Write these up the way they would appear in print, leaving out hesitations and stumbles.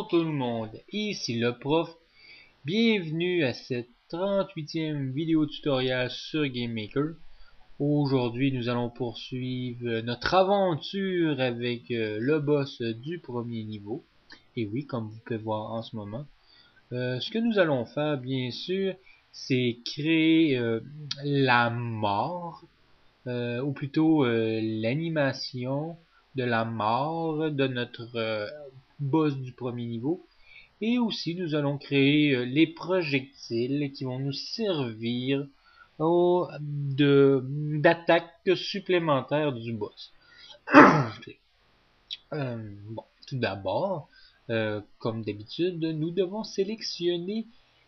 tout le monde, ici le prof, bienvenue à cette 38e vidéo tutoriel sur GameMaker. Aujourd'hui nous allons poursuivre notre aventure avec le boss du premier niveau. Et oui, comme vous pouvez voir en ce moment, ce que nous allons faire bien sûr, c'est créer la mort, ou plutôt l'animation de la mort de notre boss du premier niveau. Et aussi nous allons créer les projectiles qui vont nous servir d'attaque supplémentaire du boss. Bon, tout d'abord, comme d'habitude, nous devons sélectionner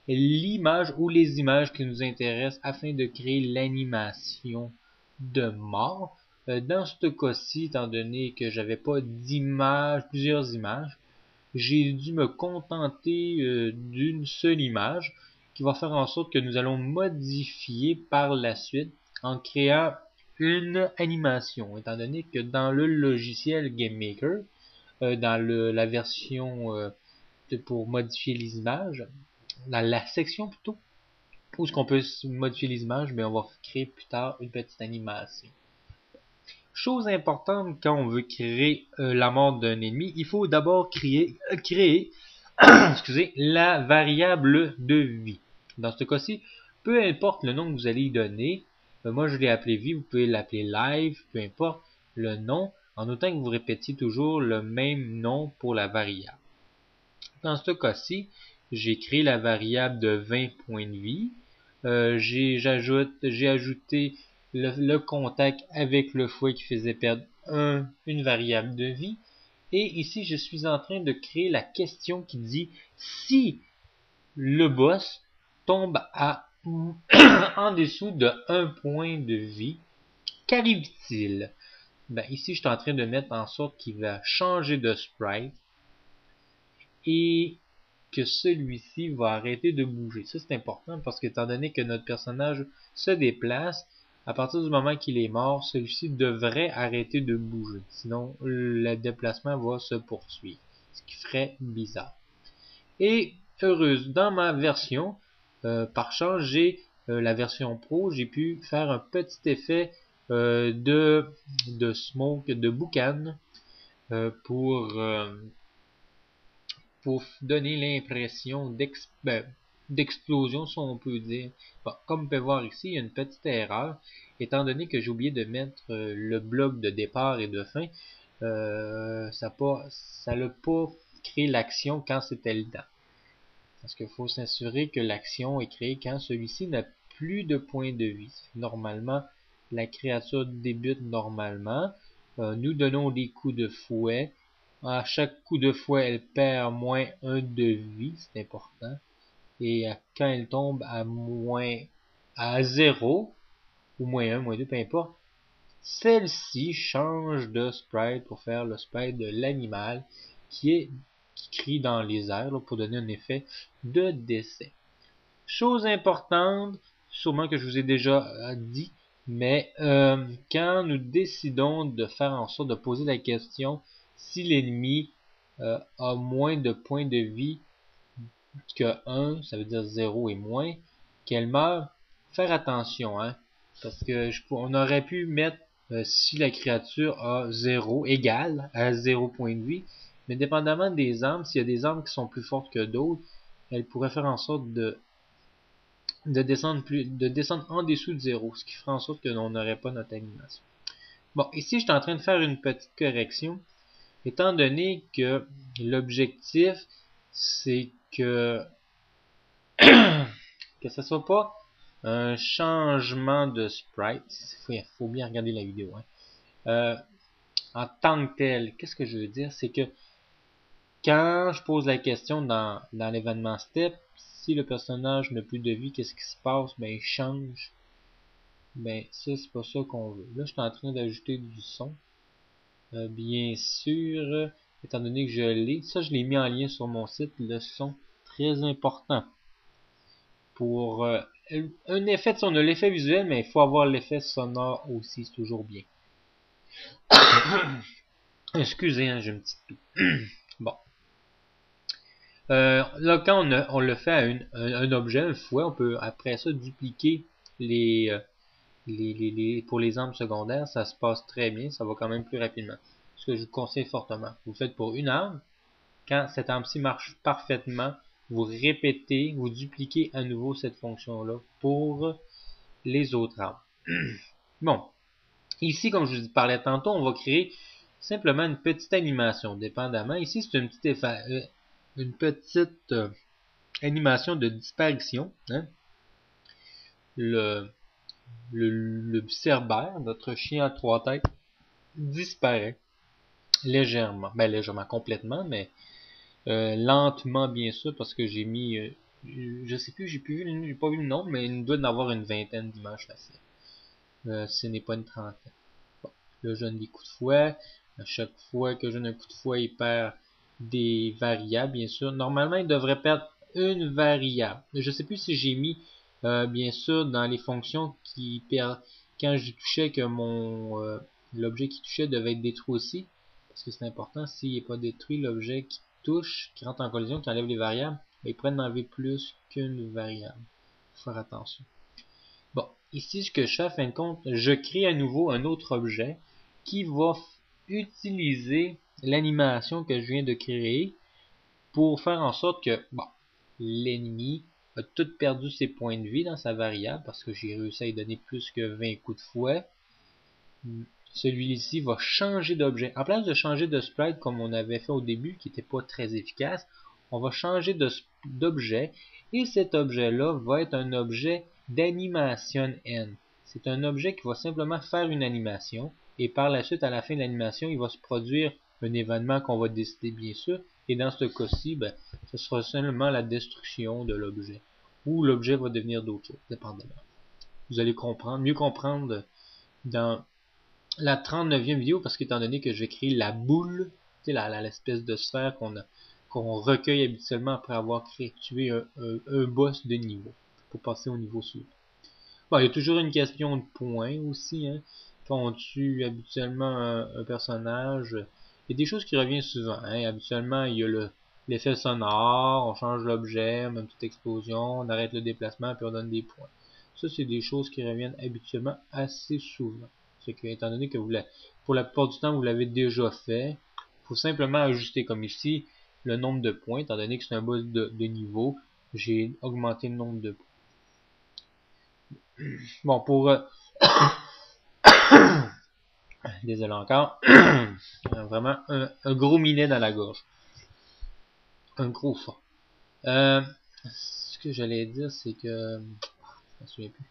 l'image ou les images qui nous intéressent afin de créer l'animation de mort. Dans ce cas-ci, étant donné que j'avais pas plusieurs images, j'ai dû me contenter d'une seule image qui va faire en sorte que nous allons modifier par la suite en créant une animation, étant donné que dans le logiciel GameMaker, dans la version pour modifier les images, dans la section plutôt, où est-ce qu'on peut modifier les images, mais on va créer plus tard une petite animation. Chose importante quand on veut créer la mort d'un ennemi, il faut d'abord créer excusez, la variable de vie. Dans ce cas-ci, peu importe le nom que vous allez y donner, moi je l'ai appelé vie, vous pouvez l'appeler live, peu importe le nom, en autant que vous répétiez toujours le même nom pour la variable. Dans ce cas-ci, j'ai créé la variable de 20 points de vie. J'ai ajouté le contact avec le fouet qui faisait perdre une variable de vie. Et ici, je suis en train de créer la question qui dit si le boss tombe en dessous de 1 point de vie, qu'arrive-t-il? Ben, ici, je suis en train de mettre en sorte qu'il va changer de sprite et que celui-ci va arrêter de bouger. Ça, c'est important parce qu'étant donné que notre personnage se déplace, à partir du moment qu'il est mort, celui-ci devrait arrêter de bouger. Sinon, le déplacement va se poursuivre, ce qui ferait bizarre. Et heureuse, dans ma version, par chance, j'ai la version pro, j'ai pu faire un petit effet de smoke, de boucan, pour donner l'impression d'explosion, si on peut dire. Bon, comme on peut voir ici, il y a une petite erreur. Étant donné que j'ai oublié de mettre le bloc de départ et de fin, ça n'a pas créé l'action quand c'était le temps. Parce qu'il faut s'assurer que l'action est créée quand celui-ci n'a plus de points de vie. Normalement, la créature débute normalement. Nous donnons des coups de fouet. À chaque coup de fouet, elle perd moins 1 de vie, c'est important. Et quand elle tombe à 0, ou moins 1, moins 2, peu importe, celle-ci change de sprite pour faire le sprite de l'animal qui crie dans les airs là, pour donner un effet de décès. Chose importante, sûrement que je vous ai déjà dit, mais quand nous décidons de faire en sorte de poser la question si l'ennemi a moins de points de vie que 1, ça veut dire 0 et moins, qu'elle meurt, faire attention, hein, parce que on aurait pu mettre si la créature a 0, égal à 0 point de vie, mais dépendamment des armes, s'il y a des armes qui sont plus fortes que d'autres, elle pourrait faire en sorte de descendre en dessous de 0, ce qui ferait en sorte que l'on n'aurait pas notre animation. Bon, ici, je suis en train de faire une petite correction, étant donné que l'objectif, c'est que ce soit pas un changement de sprite. Faut bien regarder la vidéo. Hein. En tant que tel, qu'est-ce que je veux dire? C'est que quand je pose la question dans l'événement step, si le personnage n'a plus de vie, qu'est-ce qui se passe? Ben, il change. Ben, ça, c'est pas ça qu'on veut. Là, je suis en train d'ajouter du son. Bien sûr, étant donné que je l'ai, ça, je l'ai mis en lien sur mon site, le son, très important. Pour un effet, on a l'effet visuel, mais il faut avoir l'effet sonore aussi, c'est toujours bien. Excusez, hein, j'ai une petite toux. Bon. Là, quand on le fait à un objet une fois, on peut après ça dupliquer pour les armes secondaires. Ça se passe très bien, ça va quand même plus rapidement. Ce que je vous conseille fortement. Vous le faites pour une arme. Quand cette arme-ci marche parfaitement, vous répétez, vous dupliquez à nouveau cette fonction-là pour les autres armes. Bon, ici, comme je vous parlais tantôt, on va créer simplement une petite animation, dépendamment. Ici, c'est une petite animation de disparition. Hein? Le Cerbère, notre chien à 3 têtes, disparaît légèrement. Ben, légèrement, complètement, mais lentement, bien sûr, parce que j'ai mis... je sais plus, j'ai pas vu le nombre, mais il doit y en avoir une vingtaine d'images faciles. Ce n'est pas une trentaine. Bon, là, je donne des coups de fouet. À chaque fois que je donne un coup de fouet, il perd des variables, bien sûr. Normalement, il devrait perdre une variable. Je sais plus si j'ai mis, bien sûr, dans les fonctions qui perdent... Quand je touchais que l'objet qui touchait devait être détruit aussi. Parce que c'est important, s'il n'est pas détruit, l'objet qui touche, qui rentre en collision, qui enlève les variables, il pourrait en enlever plus qu'une variable. Faut faire attention. Bon, ici, ce que je fais, en fin de compte, je crée à nouveau un autre objet qui va utiliser l'animation que je viens de créer pour faire en sorte que, bon, l'ennemi a tout perdu ses points de vie dans sa variable parce que j'ai réussi à lui donner plus que 20 coups de fouet. Celui-ci va changer d'objet. En place de changer de sprite comme on avait fait au début, qui n'était pas très efficace, on va changer d'objet et cet objet-là va être un objet d'animation N. C'est un objet qui va simplement faire une animation et par la suite, à la fin de l'animation, il va se produire un événement qu'on va décider bien sûr et dans ce cas-ci, ben, ce sera seulement la destruction de l'objet ou l'objet va devenir d'autre chose, dépendamment. Vous allez mieux comprendre dans la 39e vidéo parce qu'étant donné que j'ai créé la boule, tu sais, l'espèce de sphère qu'on recueille habituellement après avoir tué un boss de niveau pour passer au niveau suivant. Bon, il y a toujours une question de points aussi, hein. Quand on tue habituellement un personnage, il y a des choses qui reviennent souvent, hein. Habituellement, il y a l'effet sonore, on change l'objet, même toute explosion, on arrête le déplacement puis on donne des points. Ça, c'est des choses qui reviennent habituellement assez souvent. C'est que, étant donné que pour la plupart du temps, vous l'avez déjà fait, il faut simplement ajuster comme ici le nombre de points, étant donné que c'est un boss de niveau, j'ai augmenté le nombre de points. Bon, pour... Désolé encore. Vraiment un gros minet dans la gorge. Un gros fort. Ce que j'allais dire, c'est que... Je me souviens plus.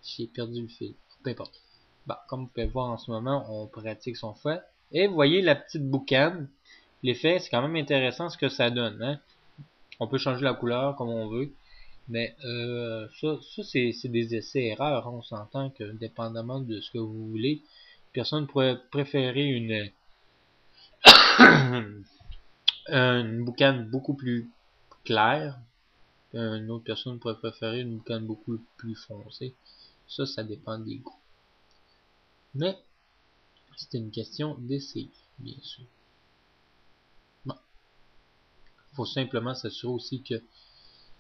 J'ai perdu le fil. Peu importe. Bon, comme vous pouvez voir en ce moment, on pratique son fouet. Et vous voyez la petite boucane. L'effet, c'est quand même intéressant ce que ça donne. Hein? On peut changer la couleur comme on veut. Mais ça c'est des essais-erreurs. On s'entend que dépendamment de ce que vous voulez, personne pourrait préférer une boucane beaucoup plus claire. Une autre personne pourrait préférer une boucane beaucoup plus foncée. Ça dépend des goûts. Mais c'est une question d'essayer, bien sûr. Bon. Il faut simplement s'assurer aussi que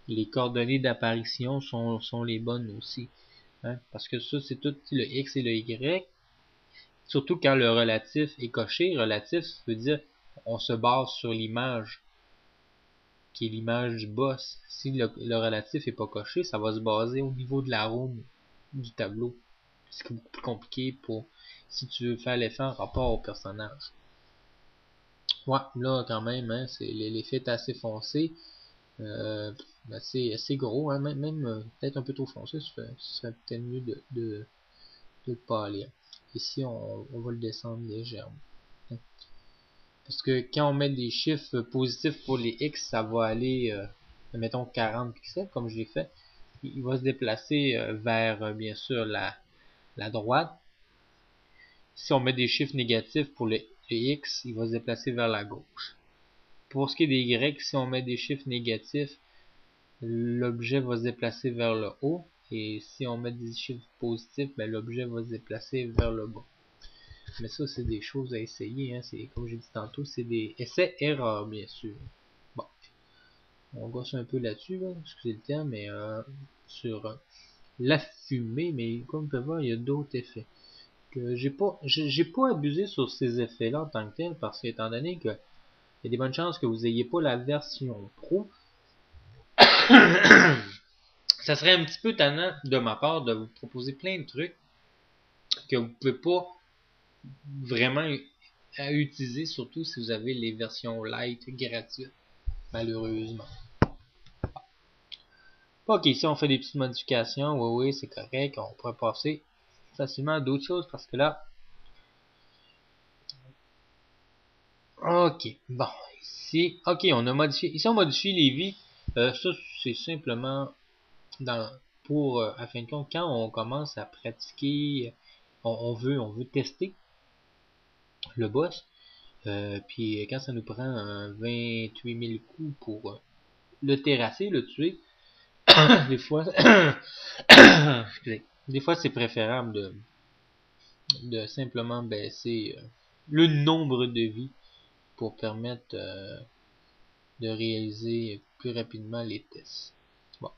les coordonnées d'apparition sont les bonnes aussi. Hein? Parce que ça, c'est tout le X et le Y. Surtout quand le relatif est coché. Relatif, ça veut dire on se base sur l'image qui est l'image du boss. Si le relatif est pas coché, ça va se baser au niveau de la roue du tableau. C'est beaucoup plus compliqué pour si tu veux faire l'effet en rapport au personnage. Ouais, là quand même, hein, l'effet est assez foncé. Assez gros, hein, même peut-être un peu trop foncé, ce serait peut-être mieux de le pâlir. Ici, on va le descendre légèrement. Parce que quand on met des chiffres positifs pour les X, ça va aller, mettons 40 pixels, comme je l'ai fait. Il va se déplacer vers, bien sûr, la droite. Si on met des chiffres négatifs pour les X, il va se déplacer vers la gauche. Pour ce qui est des Y, si on met des chiffres négatifs, l'objet va se déplacer vers le haut. Et si on met des chiffres positifs, ben, l'objet va se déplacer vers le bas. Mais ça, c'est des choses à essayer. Hein. Comme j'ai dit tantôt, c'est des essais-erreurs, bien sûr. Bon. On gosse un peu là-dessus, là, excusez le terme, mais sur la fumée, mais comme on peut voir, il y a d'autres effets. Que j'ai pas abusé sur ces effets-là en tant que tel, parce qu'étant donné que il y a des bonnes chances que vous ayez pas la version pro, ça serait un petit peu tannant de ma part de vous proposer plein de trucs que vous pouvez pas vraiment utiliser, surtout si vous avez les versions light gratuites, malheureusement. Ok, ici on fait des petites modifications, oui, c'est correct, on pourrait passer facilement à d'autres choses parce que là, ok, bon, ici, ok, on a modifié, ici on modifie les vies, ça c'est simplement pour, à fin de compte, quand on commence à pratiquer, on veut tester le boss, puis quand ça nous prend 28 000 coups pour le terrasser, le tuer, des fois, excusez, des fois c'est préférable de simplement baisser le nombre de vies pour permettre de réaliser plus rapidement les tests. Bon.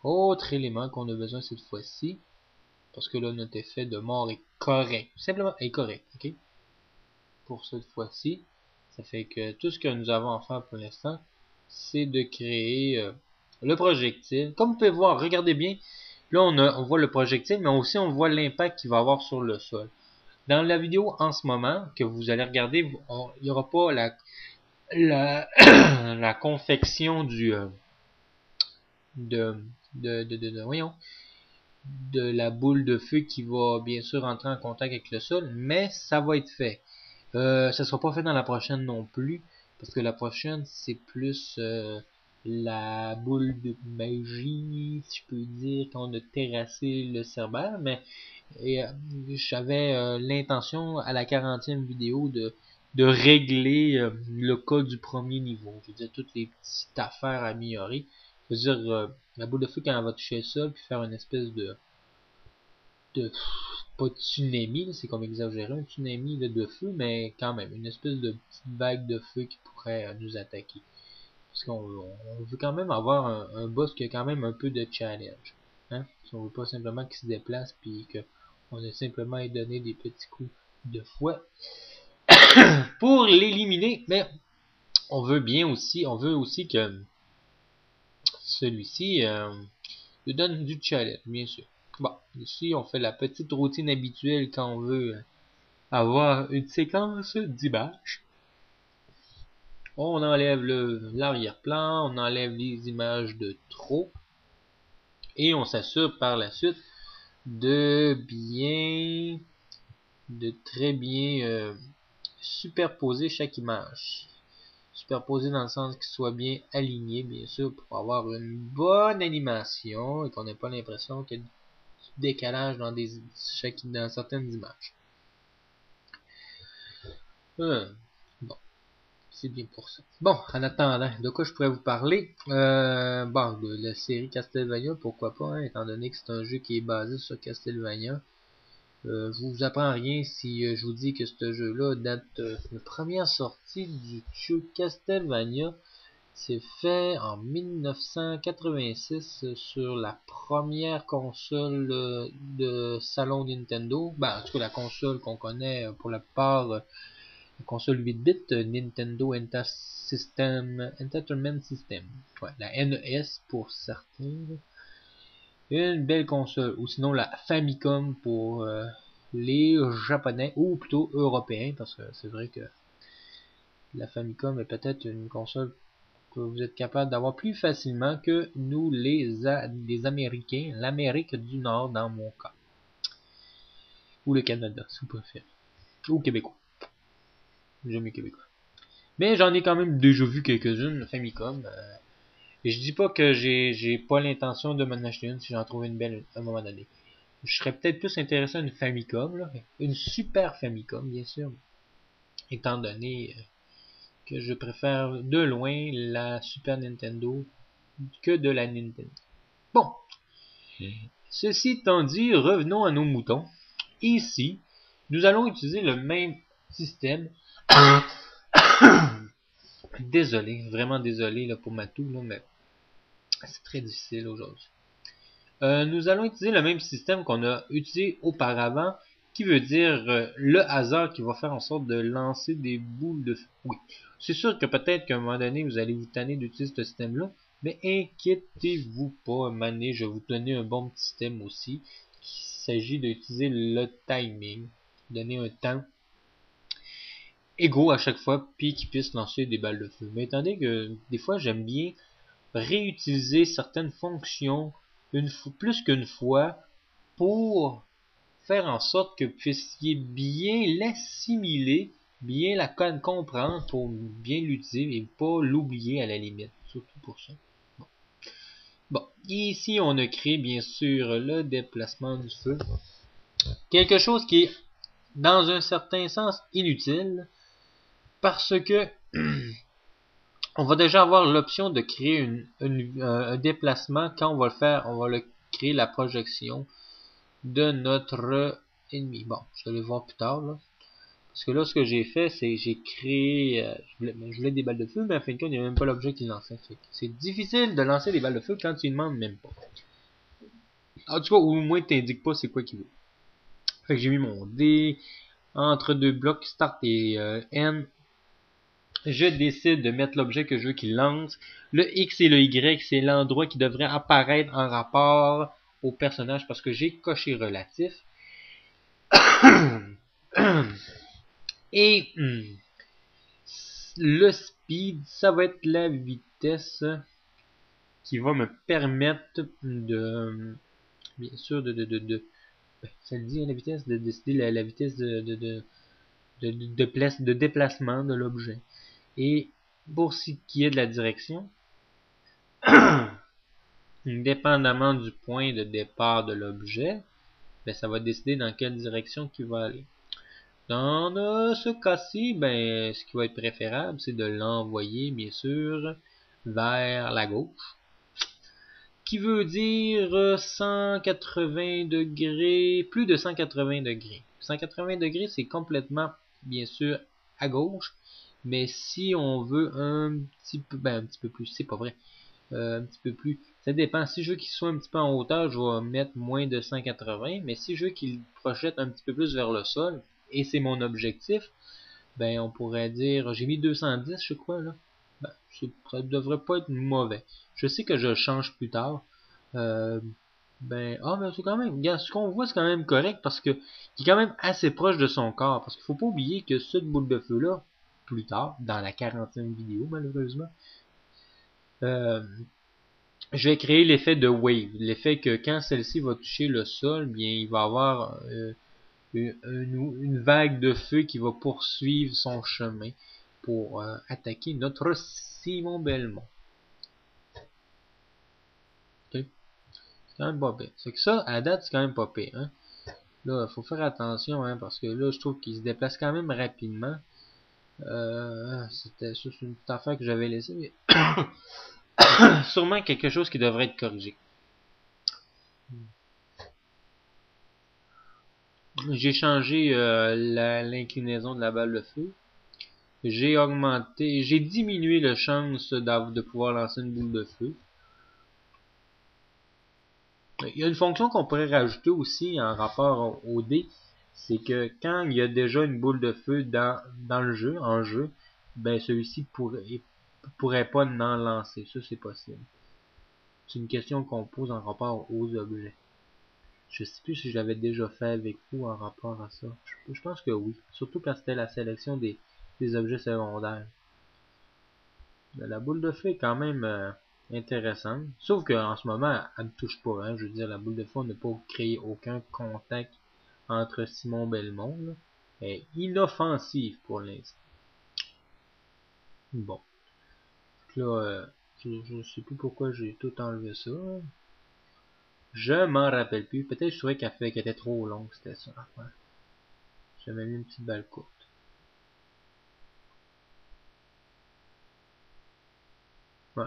Autre élément qu'on a besoin cette fois-ci, parce que là notre effet de mort est correct, simplement est correct, ok? Pour cette fois-ci, ça fait que tout ce que nous avons à faire pour l'instant, c'est de créer le projectile. Comme vous pouvez voir, regardez bien, là on voit le projectile, mais aussi on voit l'impact qu'il va avoir sur le sol. Dans la vidéo en ce moment que vous allez regarder, il n'y aura pas la confection voyons, de la boule de feu qui va bien sûr entrer en contact avec le sol, mais ça va être fait. Ça sera pas fait dans la prochaine non plus, parce que la prochaine c'est plus la boule de magie, si je peux dire, quand on a terrassé le Cerbère, mais j'avais l'intention à la 40e vidéo de régler le cas du premier niveau. Je veux dire, toutes les petites affaires à améliorer. Je veux dire, la boule de feu quand elle va toucher le sol, puis faire une espèce de pas de tsunami, c'est comme exagéré, un tsunami là, de feu, mais quand même, une espèce de petite vague de feu qui pourrait nous attaquer. Parce qu'on veut quand même avoir un boss qui a quand même un peu de challenge. Hein? Si on veut pas simplement qu'il se déplace puis qu'on a simplement à donner des petits coups de fouet pour l'éliminer, mais on veut aussi que celui-ci nous donne du challenge, bien sûr. Bon, ici on fait la petite routine habituelle quand on veut avoir une séquence d'images. On enlève l'arrière-plan, on enlève les images de trop et on s'assure par la suite de très bien superposer chaque image. Superposer dans le sens qu'il soit bien aligné, bien sûr, pour avoir une bonne animation et qu'on n'ait pas l'impression qu'il y a du décalage dans certaines images. Bon, c'est bien pour ça. Bon, en attendant, de quoi je pourrais vous parler? Bon, de la série Castlevania, pourquoi pas, hein, étant donné que c'est un jeu qui est basé sur Castlevania. Je vous apprends rien si je vous dis que ce jeu-là date de la première sortie du jeu Castlevania. C'est fait en 1986 sur la première console de salon Nintendo. Ben, en tout cas, la console qu'on connaît pour la plupart, la console 8 bits, Nintendo Entertainment System. Ouais, la NES pour certains. Une belle console, ou sinon la Famicom pour les japonais, ou plutôt européens, parce que c'est vrai que la Famicom est peut-être une console que vous êtes capable d'avoir plus facilement que nous les Américains, l'Amérique du Nord dans mon cas. Ou le Canada, si vous préférez. Ou Québécois. J'aime les Québécois. Mais j'en ai quand même déjà vu quelques-unes, Famicom. Et je dis pas que j'ai pas l'intention de m'en acheter une si j'en trouve une belle à un moment donné. Je serais peut-être plus intéressé à une Famicom, là. Une super Famicom, bien sûr. Étant donné que je préfère de loin la Super Nintendo que de la Nintendo. Bon. Ceci étant dit, revenons à nos moutons. Ici, nous allons utiliser le même système Désolé, vraiment désolé là, pour ma toux, là, mais c'est très difficile aujourd'hui. Nous allons utiliser le même système qu'on a utilisé auparavant, qui veut dire le hasard qui va faire en sorte de lancer des boules de feu. Oui, c'est sûr que peut-être qu'à un moment donné, vous allez vous tanner d'utiliser ce système-là, mais inquiétez-vous pas, à un moment donné, je vais vous donner un bon petit système aussi, qui s'agit d'utiliser le timing, donner un temps égaux à chaque fois, puis qui puisse lancer des balles de feu. Mais étant donné que des fois, j'aime bien réutiliser certaines fonctions plus qu'une fois pour faire en sorte que vous puissiez bien l'assimiler, bien la comprendre pour bien l'utiliser et pas l'oublier à la limite. Surtout pour ça. Bon, ici on a créé bien sûr le déplacement du feu. Quelque chose qui est dans un certain sens inutile parce que on va déjà avoir l'option de créer un déplacement quand on va le faire, on va le créer la projection de notre ennemi. Bon, je vais le voir plus tard là. Parce que là, ce que j'ai fait, c'est j'ai créé, je voulais des balles de feu, mais à fin de compte, il n'y a même pas l'objet qui lançait. C'est difficile de lancer des balles de feu quand tu ne demandes même pas. En tout cas, au moins, tu n'indiques pas c'est quoi qu'il veut. Fait que j'ai mis mon D entre deux blocs start et N. Je décide de mettre l'objet que je veux qu'il lance. Le X et le Y, c'est l'endroit qui devrait apparaître en rapport au personnage parce que j'ai coché relatif. Et le speed, ça va être la vitesse qui va me permettre de, bien sûr, ça le dit, la vitesse, de décider la vitesse de déplacement de l'objet. Et pour ce qui est de la direction, dépendamment du point de départ de l'objet, ben, ça va décider dans quelle direction il va aller. Dans ce cas-ci, ben, ce qui va être préférable, c'est de l'envoyer, bien sûr, vers la gauche. Qui veut dire 180 degrés, plus de 180 degrés. 180 degrés, c'est complètement, bien sûr, à gauche. Mais si on veut un petit peu plus, c'est pas vrai. Un petit peu plus, ça dépend. Si je veux qu'il soit un petit peu en hauteur, je vais mettre moins de 180. Mais si je veux qu'il projette un petit peu plus vers le sol, et c'est mon objectif, ben on pourrait dire, j'ai mis 210 je crois là. Ben, ça devrait pas être mauvais. Je sais que je change plus tard. Euh, ben c'est quand même, regarde, ce qu'on voit c'est quand même correct parce que il est quand même assez proche de son corps. Parce qu'il faut pas oublier que cette boule de feu là, plus tard, dans la 40e vidéo malheureusement, euh, je vais créer l'effet de wave. L'effet que quand celle-ci va toucher le sol, bien il va avoir une vague de feu qui va poursuivre son chemin pour attaquer notre Simon Belmont. Okay. C'est quand même pas pire. C'est que ça, à date, c'est quand même pas pire. Hein. Là, faut faire attention, hein, parce que là, je trouve qu'il se déplace quand même rapidement. C'était ça, c'est une petite affaire que j'avais laissée, mais sûrement quelque chose qui devrait être corrigé. J'ai changé l'inclinaison de la balle de feu. J'ai diminué la chance de pouvoir lancer une boule de feu. Il y a une fonction qu'on pourrait rajouter aussi en rapport au dé, c'est que quand il y a déjà une boule de feu dans le jeu, en jeu, ben celui-ci pourrait pas en lancer. Ça, c'est possible. C'est une question qu'on pose en rapport aux objets. Je sais plus si je l'avais déjà fait avec vous en rapport à ça. Je pense que oui. Surtout quand c'était la sélection des objets secondaires. La boule de feu est quand même intéressante. Sauf qu'en ce moment, elle ne touche pas. Hein. Je veux dire, la boule de feu n'a pas créé aucun contact entre Simon Belmont. Là. Elle est inoffensive pour l'instant. Bon. Là, je sais plus pourquoi j'ai tout enlevé ça. Je m'en rappelle plus. Peut-être je trouvais qu'elle était trop longue, c'était ça. Ouais. J'avais mis une petite balle courte. Ouais.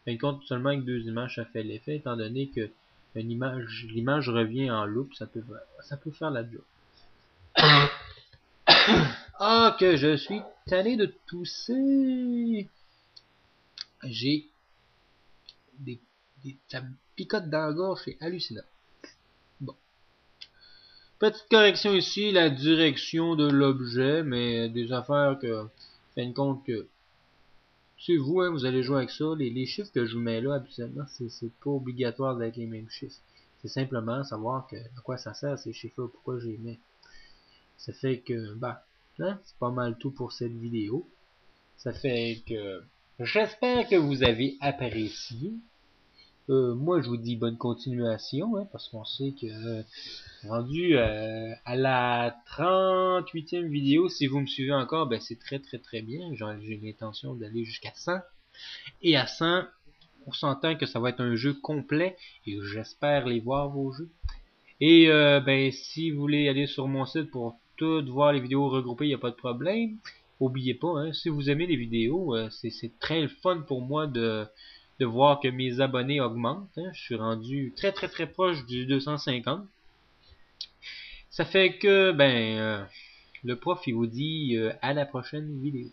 Mais compte seulement avec deux images, ça fait l'effet, étant donné que l'image revient en loupe, ça peut faire la job. Ah, que je suis tanné de tousser. J'ai ça me picote dans la gorge, c'est hallucinant. Bon. Petite correction ici, la direction de l'objet, mais des affaires que, fin de compte que, c'est vous, hein, vous allez jouer avec ça. Les chiffres que je vous mets là, habituellement, c'est pas obligatoire d'être les mêmes chiffres. C'est simplement savoir que, à quoi ça sert ces chiffres-là, pourquoi je les mets. Ça fait que, bah, hein, c'est pas mal tout pour cette vidéo. Ça fait que, j'espère que vous avez apprécié. Moi, je vous dis bonne continuation, hein, parce qu'on sait que rendu à la 38e vidéo, si vous me suivez encore, ben c'est très très très bien. J'ai l'intention d'aller jusqu'à 100. Et à 100, on s'entend que ça va être un jeu complet et j'espère les voir vos jeux. Et ben si vous voulez aller sur mon site pour tout voir les vidéos regroupées, il n'y a pas de problème. N'oubliez pas, hein, si vous aimez les vidéos, c'est très fun pour moi de voir que mes abonnés augmentent. Hein. Je suis rendu très très très proche du 250. Ça fait que, ben, le prof, il vous dit à la prochaine vidéo.